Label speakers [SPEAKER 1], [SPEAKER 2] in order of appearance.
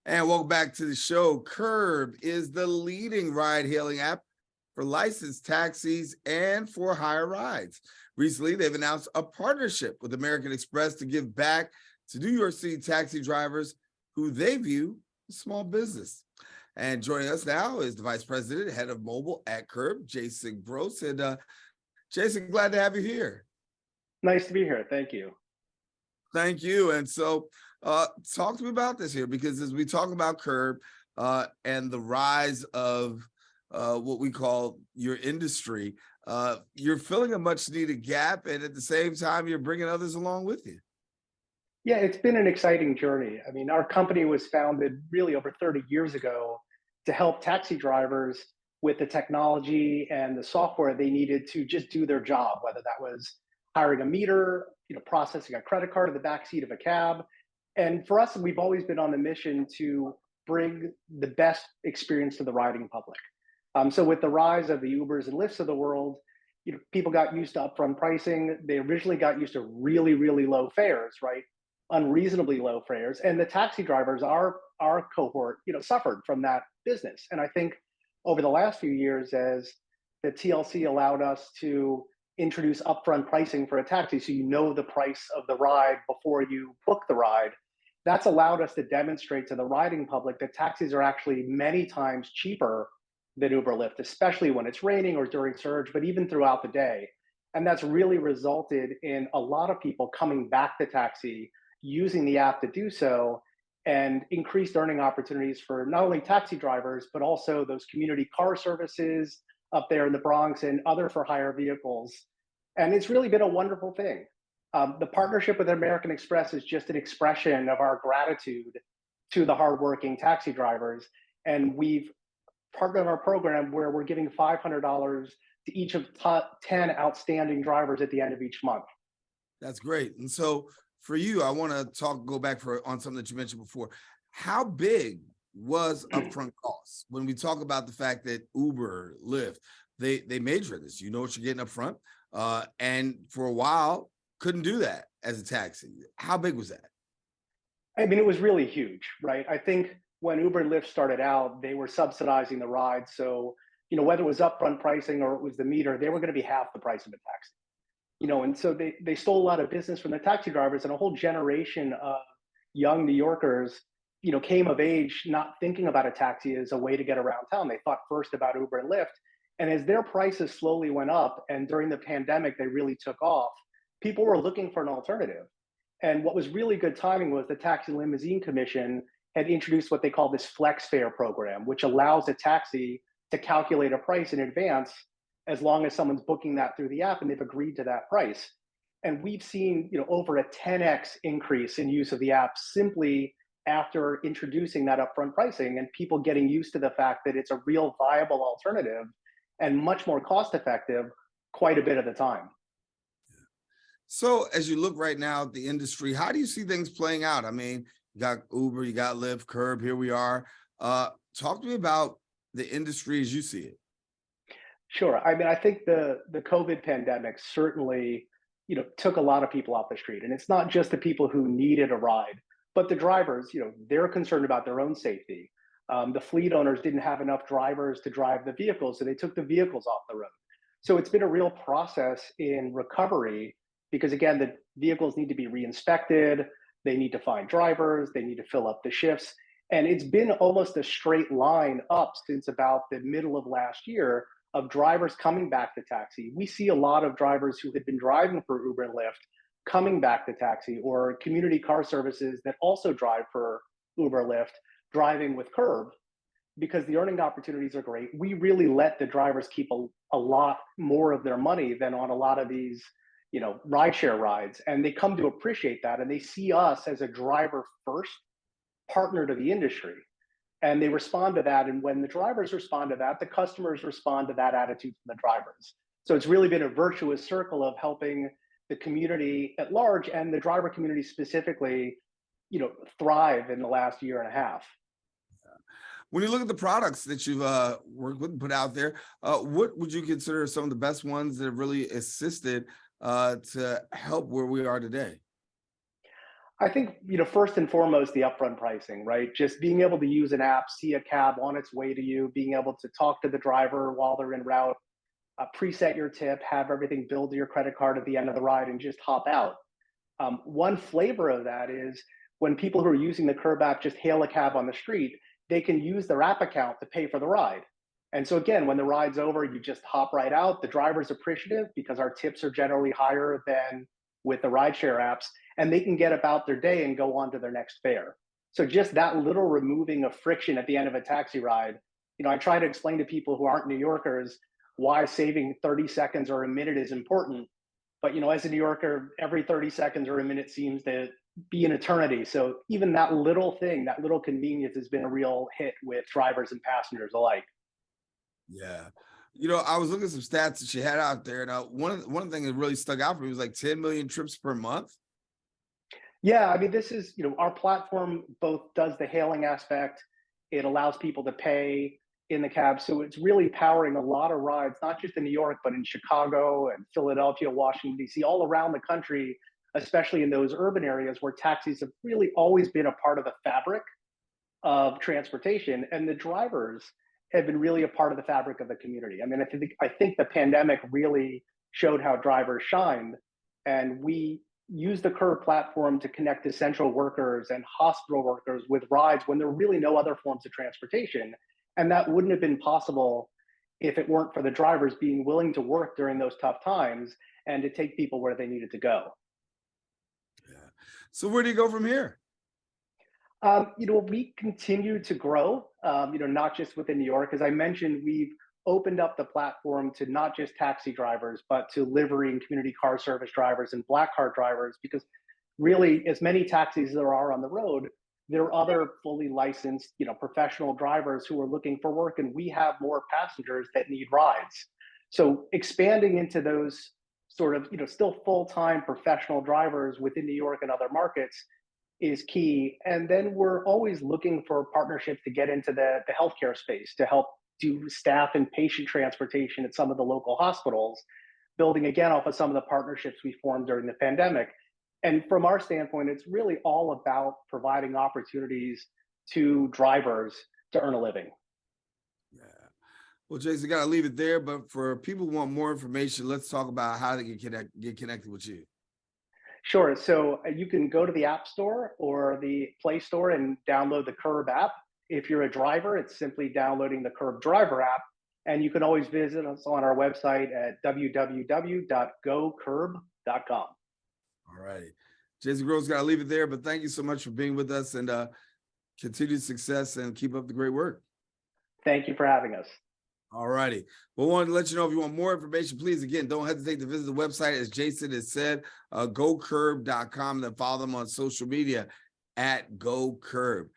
[SPEAKER 1] And welcome back to the show. Curb is the leading ride-hailing app for licensed taxis and for hire rides. Recently, they've announced a partnership with American Express to give back to New York City taxi drivers who they view as small business. And joining us now is the Vice President, Head of Mobile at Curb, Jason Gross. And Jason, glad to have you here.
[SPEAKER 2] Nice to be here. Thank you.
[SPEAKER 1] Thank you. And so talk to me about this here, because as we talk about Curb and the rise of what we call your industry, you're filling a much needed gap, and at the same time, you're bringing others along with you.
[SPEAKER 2] Yeah, it's been an exciting journey. I mean, our company was founded really over 30 years ago to help taxi drivers with the technology and the software they needed to just do their job, whether that was hiring a meter, processing a credit card in the backseat of a cab. And for us, we've always been on the mission to bring the best experience to the riding public. So with the rise of the Ubers and Lyfts of the world, people got used to upfront pricing. They originally got used to really, really low fares, right? Unreasonably low fares. And the taxi drivers, our cohort, suffered from that business. And I think over the last few years, as the TLC allowed us to introduce upfront pricing for a taxi, so you know the price of the ride before you book the ride, that's allowed us to demonstrate to the riding public that taxis are actually many times cheaper than Uber Lyft, especially when it's raining or during surge, but even throughout the day. And that's really resulted in a lot of people coming back to taxi, using the app to do so, and increased earning opportunities for not only taxi drivers, but also those community car services up there in the Bronx and other for hire vehicles. And it's really been a wonderful thing. The partnership with American Express is just an expression of our gratitude to the hardworking taxi drivers. And we've partnered our program where we're giving $500 to each of top 10 outstanding drivers at the end of each month.
[SPEAKER 1] That's great. And so for you, I want to go back on something that you mentioned before. How big was upfront costs? When we talk about the fact that Uber, Lyft, they major this, you know what you're getting up front. And for a while, couldn't do that as a taxi. How big was that?
[SPEAKER 2] I mean, it was really huge, right? I think when Uber and Lyft started out, they were subsidizing the ride. So, whether it was upfront pricing or it was the meter, they were going to be half the price of a taxi. And so they stole a lot of business from the taxi drivers, and a whole generation of young New Yorkers, came of age not thinking about a taxi as a way to get around town. They thought first about Uber and Lyft. And as their prices slowly went up, and during the pandemic, they really took off, people were looking for an alternative. And what was really good timing was the Taxi Limousine Commission had introduced what they call this flex fare program, which allows a taxi to calculate a price in advance as long as someone's booking that through the app and they've agreed to that price. And we've seen, over a 10x increase in use of the app simply after introducing that upfront pricing, and people getting used to the fact that it's a real viable alternative and much more cost effective quite a bit of the time.
[SPEAKER 1] So as you look right now at the industry, how do you see things playing out? I mean, you got Uber, you got Lyft, Curb, here we are. Talk to me about the industry as you see it.
[SPEAKER 2] Sure. I mean, I think the COVID pandemic certainly, took a lot of people off the street. And it's not just the people who needed a ride, but the drivers, they're concerned about their own safety. The fleet owners didn't have enough drivers to drive the vehicles, so they took the vehicles off the road. So it's been a real process in recovery because, again, the vehicles need to be re-inspected. They need to find drivers. They need to fill up the shifts. And it's been almost a straight line up since about the middle of last year of drivers coming back to taxi. We see a lot of drivers who had been driving for Uber and Lyft coming back to taxi, or community car services that also drive for Uber, Lyft, driving with Curb, because the earning opportunities are great. We really let the drivers keep a lot more of their money than on a lot of these, rideshare rides. And they come to appreciate that. And they see us as a driver first partner to the industry. And they respond to that. And when the drivers respond to that, the customers respond to that attitude from the drivers. So it's really been a virtuous circle of helping the community at large and the driver community specifically, thrive in the last year and a half.
[SPEAKER 1] When you look at the products that you've worked with and put out there, what would you consider some of the best ones that have really assisted to help where we are today?
[SPEAKER 2] I think, first and foremost, the upfront pricing, right? Just being able to use an app, see a cab on its way to you, being able to talk to the driver while they're en route, preset your tip, have everything billed to your credit card at the end of the ride, and just hop out. One flavor of that is when people who are using the Curb app just hail a cab on the street, they can use their app account to pay for the ride. And so again, when the ride's over, you just hop right out. The driver's appreciative because our tips are generally higher than with the rideshare apps, and they can get about their day and go on to their next fare. So just that little removing of friction at the end of a taxi ride, I try to explain to people who aren't New Yorkers why saving 30 seconds or a minute is important. But as a New Yorker, every 30 seconds or a minute seems to be an eternity. So even that little thing, that little convenience has been a real hit with drivers and passengers alike.
[SPEAKER 1] Yeah. I was looking at some stats that she had out there, and one thing that really stuck out for me was like 10 million trips per month.
[SPEAKER 2] Yeah, I mean, this is, our platform both does the hailing aspect, it allows people to pay in the cab. So it's really powering a lot of rides, not just in New York, but in Chicago and Philadelphia, Washington, D.C., all around the country, especially in those urban areas where taxis have really always been a part of the fabric of transportation. And the drivers have been really a part of the fabric of the community. I mean, I think the pandemic really showed how drivers shined, and we use the Curb platform to connect essential workers and hospital workers with rides when there are really no other forms of transportation. And that wouldn't have been possible if it weren't for the drivers being willing to work during those tough times and to take people where they needed to go.
[SPEAKER 1] Yeah. So where do you go from here?
[SPEAKER 2] We continue to grow, not just within New York. As I mentioned, we've opened up the platform to not just taxi drivers, but to livery and community car service drivers and black car drivers, because really, as many taxis as there are on the road, there are other fully licensed, professional drivers who are looking for work, and we have more passengers that need rides. So expanding into those sort of, still full-time professional drivers within New York and other markets is key. And then we're always looking for partnerships to get into the healthcare space to help do staff and patient transportation at some of the local hospitals, building again off of some of the partnerships we formed during the pandemic. And from our standpoint, it's really all about providing opportunities to drivers to earn a living.
[SPEAKER 1] Yeah. Well, Jason, got to leave it there. But for people who want more information, let's talk about how they get connected with you.
[SPEAKER 2] Sure. So you can go to the App Store or the Play Store and download the Curb app. If you're a driver, it's simply downloading the Curb driver app. And you can always visit us on our website at www.gocurb.com.
[SPEAKER 1] All righty. Jason Gross, got to leave it there. But thank you so much for being with us, and continued success, and keep up the great work.
[SPEAKER 2] Thank you for having us.
[SPEAKER 1] All righty. Well, I wanted to let you know if you want more information, please, again, don't hesitate to visit the website. As Jason has said, gocurb.com. Then follow them on social media at GoCurb.